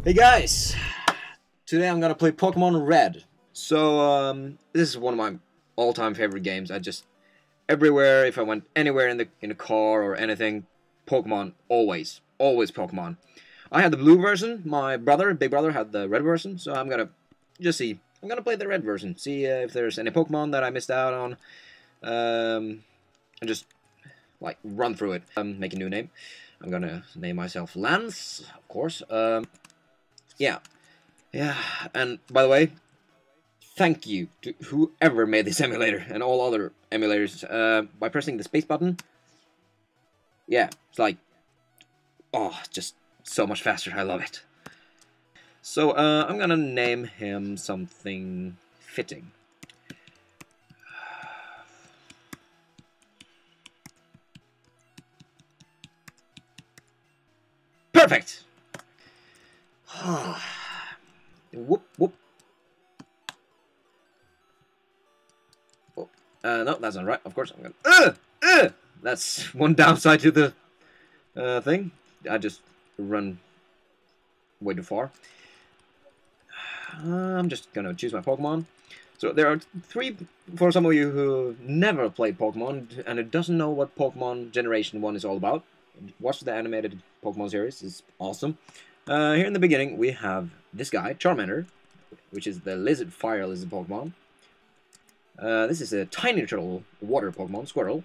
Hey guys! Today I'm gonna play Pokemon Red. So, this is one of my all-time favorite games. I just everywhere, if I went anywhere in the car or anything, Pokemon, always Pokemon. I had the blue version. My big brother, had the red version. So I'm gonna just see. I'm gonna play the red version. See if there's any Pokemon that I missed out on. And just like run through it. Make a new name. I'm gonna name myself Lance, of course. Yeah. Yeah, and by the way, thank you to whoever made this emulator and all other emulators. By pressing the space button, yeah, it's like, oh, just so much faster. I love it. So, I'm gonna name him something fitting. Perfect! Whoop, whoop. Oh, no, that's not right. Of course, I'm gonna... That's one downside to the thing. I just run way too far. I'm just gonna choose my Pokemon. So there are three, for some of you who never played Pokemon and who doesn't know what Pokemon Generation 1 is all about, watch the animated Pokemon series, it's awesome. Here in the beginning we have this guy, Charmander, which is the fire lizard Pokemon. This is a tiny turtle water Pokemon, Squirtle.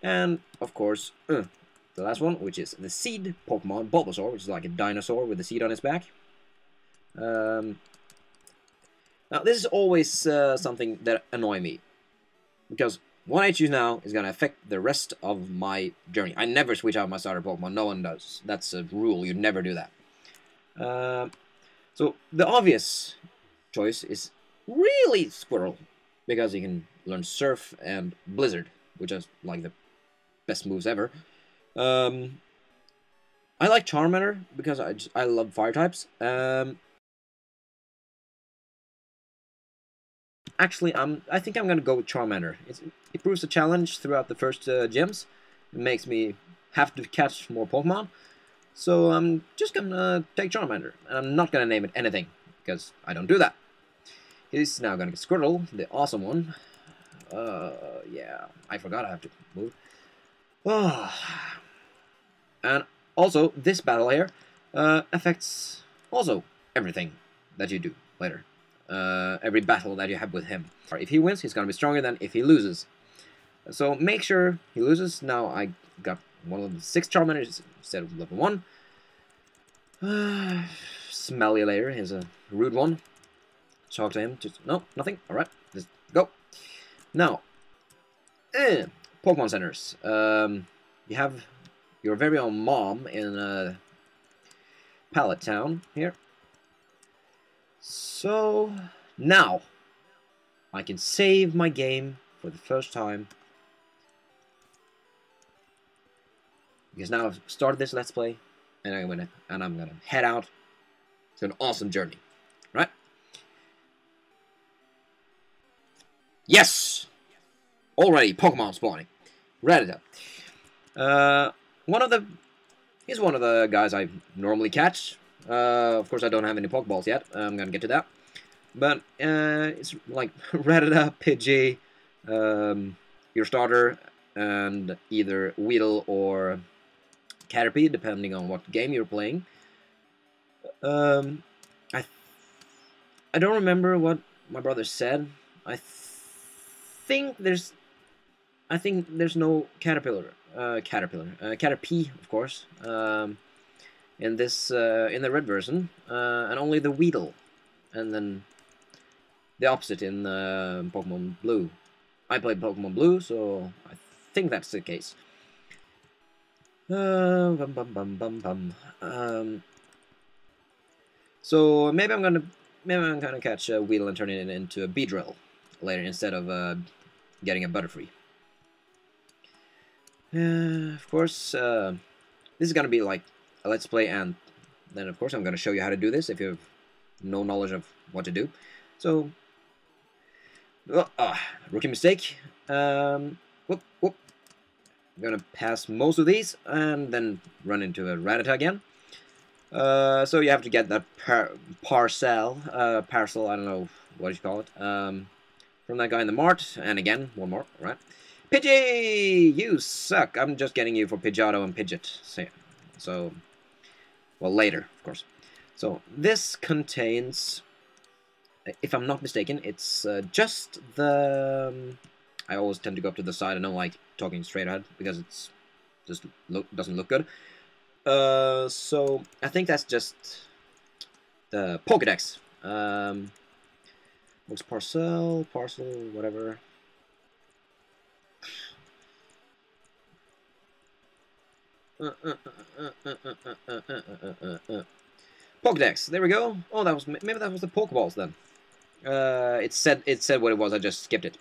And, of course, the last one, which is the seed Pokemon, Bulbasaur, which is like a dinosaur with a seed on its back. Now, this is always something that annoys me, because what I choose now is going to affect the rest of my journey. I never switch out my starter Pokemon. No one does. That's a rule. You never do that. So, the obvious choice is really Squirrel, because he can learn Surf and Blizzard, which is like the best moves ever. I like Charmander because I love fire types. Actually, I think I'm gonna go with Charmander. It proves a challenge throughout the first gyms. It makes me have to catch more Pokemon. So I'm just gonna take Charmander, and I'm not gonna name it anything because I don't do that. He's now gonna get Squirtle, the awesome one. Yeah, I forgot I have to move. Oh. And also, this battle here affects also everything that you do later. Every battle that you have with him. If he wins, he's gonna be stronger than if he loses. So make sure he loses. Now I got one of the 6 Charmanders instead of level 1. Smell you later. Here's a rude one. Talk to him. Just no, nothing. All right, just go. Now, Pokemon centers. You have your very own mom in Pallet Town here. So now I can save my game for the first time, because now I've started this Let's Play, and I'm gonna head out to an awesome journey, right? Yes! Already Pokemon spawning. Rattata. He's one of the guys I normally catch. Of course, I don't have any Pokeballs yet. I'm gonna get to that. But it's like Rattata, Pidgey, your starter, and either Weedle or Caterpie, depending on what game you're playing. I don't remember what my brother said. I think there's no Caterpie, of course, in the red version, and only the Weedle, and then the opposite in Pokemon Blue. I played Pokemon Blue, so I think that's the case. So maybe I'm gonna catch a Weedle and turn it into a Beedrill later instead of getting a Butterfree. Of course, this is gonna be like a Let's Play, and then of course I'm gonna show you how to do this if you have no knowledge of what to do. So, rookie mistake. Whoop, whoop. I'm gonna pass most of these and then run into a Rattata again. So you have to get that parcel, I don't know what you call it, from that guy in the mart. And again, one more, right? Pidgey, you suck. I'm just getting you for Pidgeotto and Pidgeot. So, well, later, of course. So this contains, if I'm not mistaken, it's just the. I always tend to go up to the side. I don't like talking straight ahead because it's just doesn't look good. So I think that's just the Pokédex. Looks parcel, whatever. Pokédex. There we go. Oh, that was maybe that was the Pokeballs then. It said what it was. I just skipped it.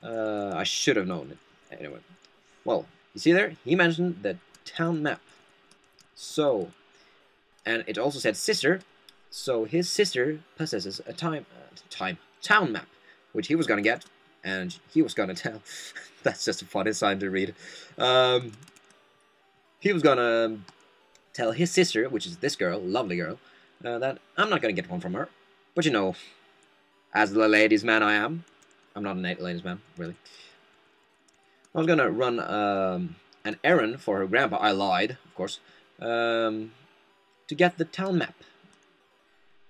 I should have known it. Anyway, well, you see there, he mentioned the town map. So, and it also said sister. So his sister possesses a town map, which he was gonna get, and he was gonna tell. That's just a funny sign to read. He was gonna tell his sister, which is this girl, lovely girl, that I'm not gonna get one from her. But you know, as the ladies' man I am, I'm not a ladies' man, really. I was gonna run an errand for her grandpa. I lied, of course, to get the town map.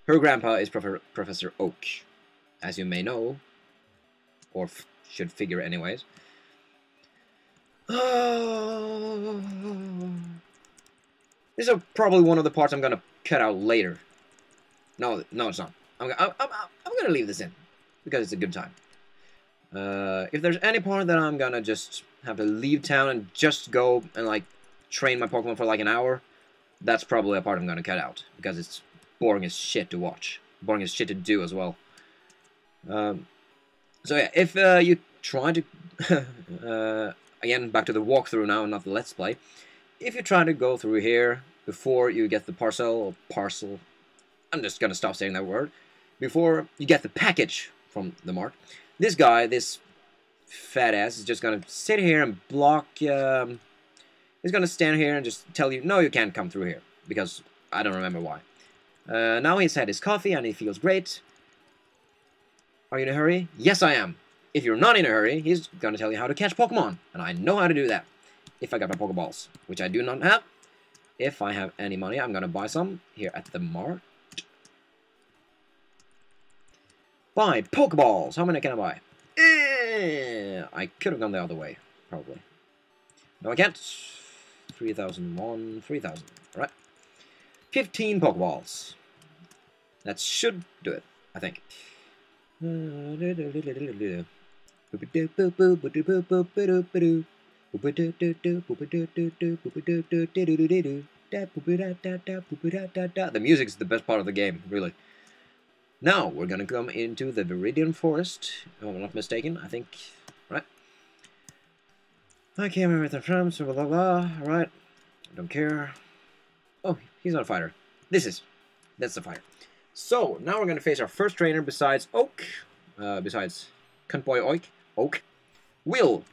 Her grandpa is Professor Oak, as you may know, or should figure anyways. This is probably one of the parts I'm gonna cut out later. No, it's not. I'm gonna leave this in because it's a good time. If there's any part that I'm gonna just have to leave town and just go and like train my Pokemon for like an hour, that's probably a part I'm gonna cut out because it's boring as shit to watch, boring as shit to do as well. So yeah, if you try to again back to the walkthrough now, not the let's play. If you try to go through here before you get the parcel, I'm just gonna stop saying that word. Before you get the package from the mart, this guy, this fat ass, is just gonna sit here and block. He's gonna stand here and just tell you, no, you can't come through here because I don't remember why. Now he's had his coffee and he feels great. Are you in a hurry? Yes, I am. If you're not in a hurry, he's gonna tell you how to catch Pokemon, and I know how to do that. If I got my Pokeballs, which I do not have. If I have any money, I'm gonna buy some here at the mart. Buy Pokeballs! How many can I buy? I could have gone the other way, probably. No, I can't. 3,001, 3,000. Alright. 15 Pokeballs. That should do it, I think. The music's the best part of the game, really. Now we're gonna come into the Viridian Forest, if I'm not mistaken, I think, right? I can't remember the from, so blah blah, alright. I don't care. Oh, he's not a fighter. That's the fighter. So, now we're gonna face our first trainer besides Oak, besides Cuntboy Oak. Will.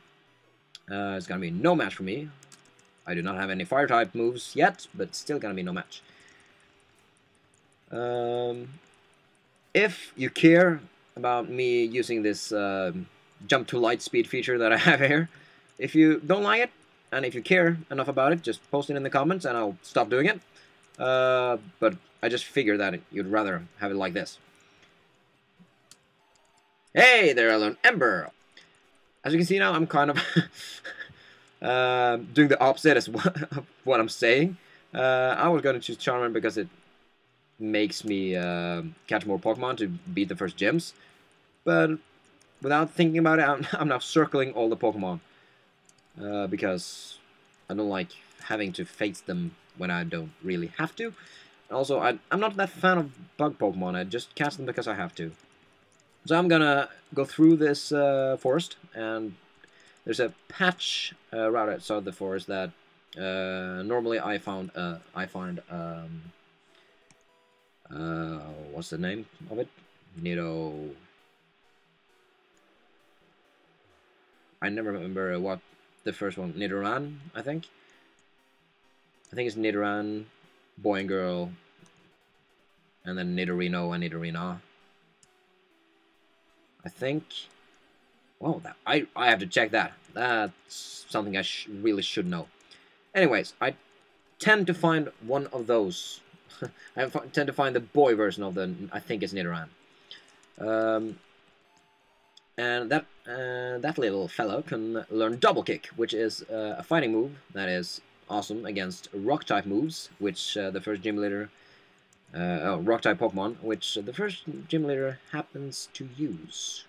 It's gonna be no match for me. I do not have any fire-type moves yet, but still gonna be no match. If you care about me using this jump to light speed feature that I have here, if you don't like it, and if you care enough about it, just post it in the comments and I'll stop doing it. But I just figured that you'd rather have it like this. Hey there, Ellen Ember! As you can see now, I'm kind of doing the opposite of what I'm saying. I was going to choose Charmander because it makes me catch more Pokemon to beat the first gyms. But without thinking about it, I'm now circling all the Pokemon. Because I don't like having to face them when I don't really have to. Also, I'm not that fan of bug Pokemon. I just catch them because I have to. So I'm gonna go through this forest, and there's a patch right outside the forest that normally I find what's the name of it? I never remember what the first one. Nidoran, I think. I think it's Nidoran. boy and girl, and then Nidorino and Nidorina. I think. Well, I have to check that. That's something I really should know. Anyways, I tend to find one of those. I tend to find the boy version of the, I think it's Nidoran. And that little fellow can learn Double Kick, which is a fighting move that is awesome against Rock-type moves, which the first gym leader, Rock-type Pokemon, which the first gym leader happens to use.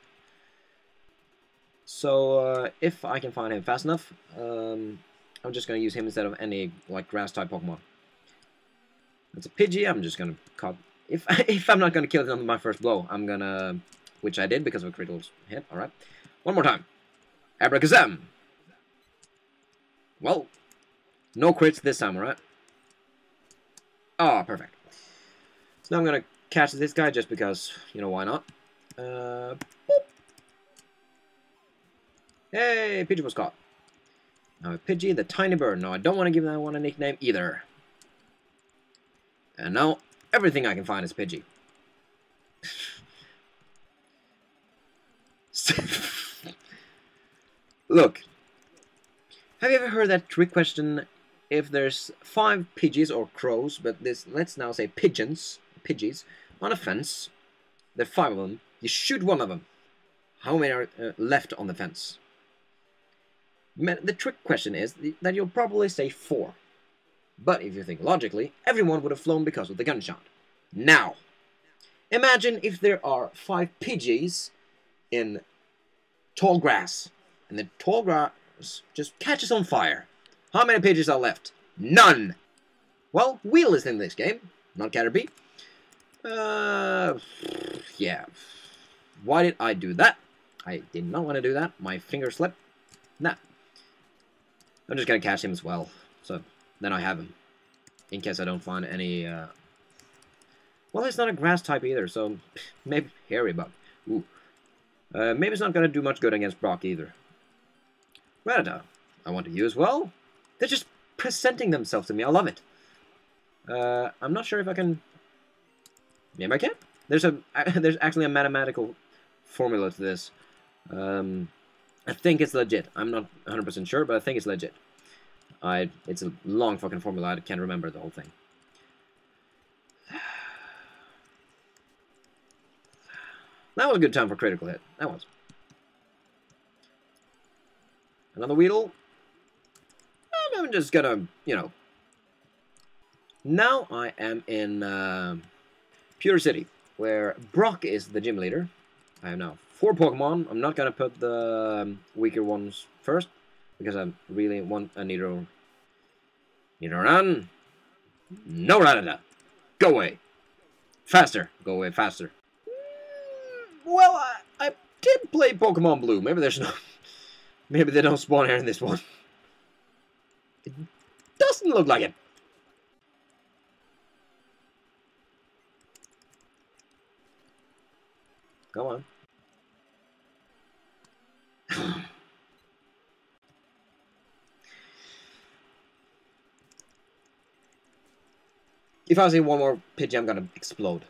So if I can find him fast enough, I'm just gonna use him instead of any like Grass-type Pokemon. It's a Pidgey. I'm just gonna cut. If I'm not gonna kill it on my first blow, I'm gonna, which I did because of a critical hit. All right, one more time. Abracazam. Well, no crits this time. All right. Ah, perfect. So now I'm gonna catch this guy just because, you know, why not? Boop. Hey, Pidgey was caught. Now Pidgey, the tiny bird. No, I don't want to give that one a nickname either. And now everything I can find is Pidgey. Look, have you ever heard that trick question? If there's 5 Pidgeys or crows, but this, let's now say Pidgeys on a fence, there are 5 of them. You shoot one of them. How many are left on the fence? The trick question is that you'll probably say 4. But if you think logically, everyone would have flown because of the gunshot. Now, imagine if there are 5 Pidgeys in tall grass, and the tall grass just catches on fire. How many Pidgeys are left? None! Well, Wheel is in this game, not Caterpie. Yeah. Why did I do that? I did not want to do that. My finger slipped. Nah. I'm just gonna catch him as well. So, then I have him. In case I don't find any, well, it's not a grass type either, so maybe Hairy Bug. Ooh. Maybe it's not gonna do much good against Brock either. Rattata, I want to use well. They're just presenting themselves to me. I love it. I'm not sure if I can. Maybe I can. There's actually a mathematical formula to this. I think it's legit. I'm not 100% sure, but I think it's legit. It's a long fucking formula. I can't remember the whole thing. That was a good time for critical hit. That was. Another Weedle. I'm just gonna, you know. Now I am in Pure City, where Brock is the gym leader. I have now 4 Pokemon. I'm not gonna put the weaker ones first, because I really want a Nidoran. No Rattata. Go away. Faster. Go away faster. Well, I did play Pokemon Blue. Maybe there's no... Maybe they don't spawn here in this one. It doesn't look like it. Come on. If I see one more Pidgey, I'm gonna explode.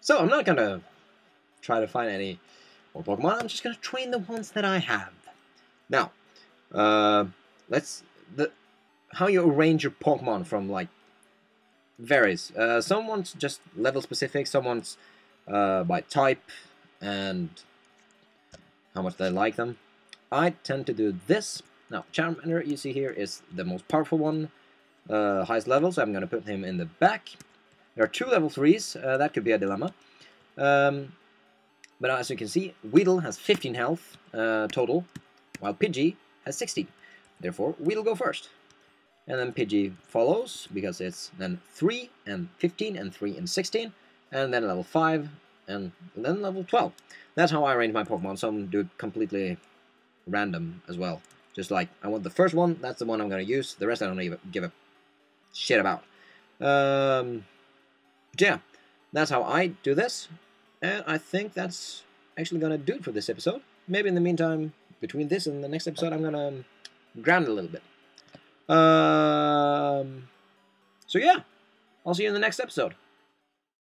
So I'm not gonna try to find any more Pokemon. I'm just gonna train the ones that I have. Now, how you arrange your Pokemon from, like, varies. Someone's just level specific. Someone's by type and how much they like them. I tend to do this. Now, Charmander, you see here, is the most powerful one, highest level, so I'm going to put him in the back. There are 2 level 3s, that could be a dilemma. But as you can see, Weedle has 15 health total, while Pidgey has 16. Therefore, Weedle go first. And then Pidgey follows, because it's then 3 and 15 and 3 and 16, and then level 5, and then level 12. That's how I arrange my Pokemon. Some do it completely random as well. Just like, I want the first one, that's the one I'm going to use. The rest I don't even give a shit about. Yeah, that's how I do this. And I think that's actually gonna do it for this episode. Maybe in the meantime, between this and the next episode, I'm gonna ground a little bit. So yeah, I'll see you in the next episode.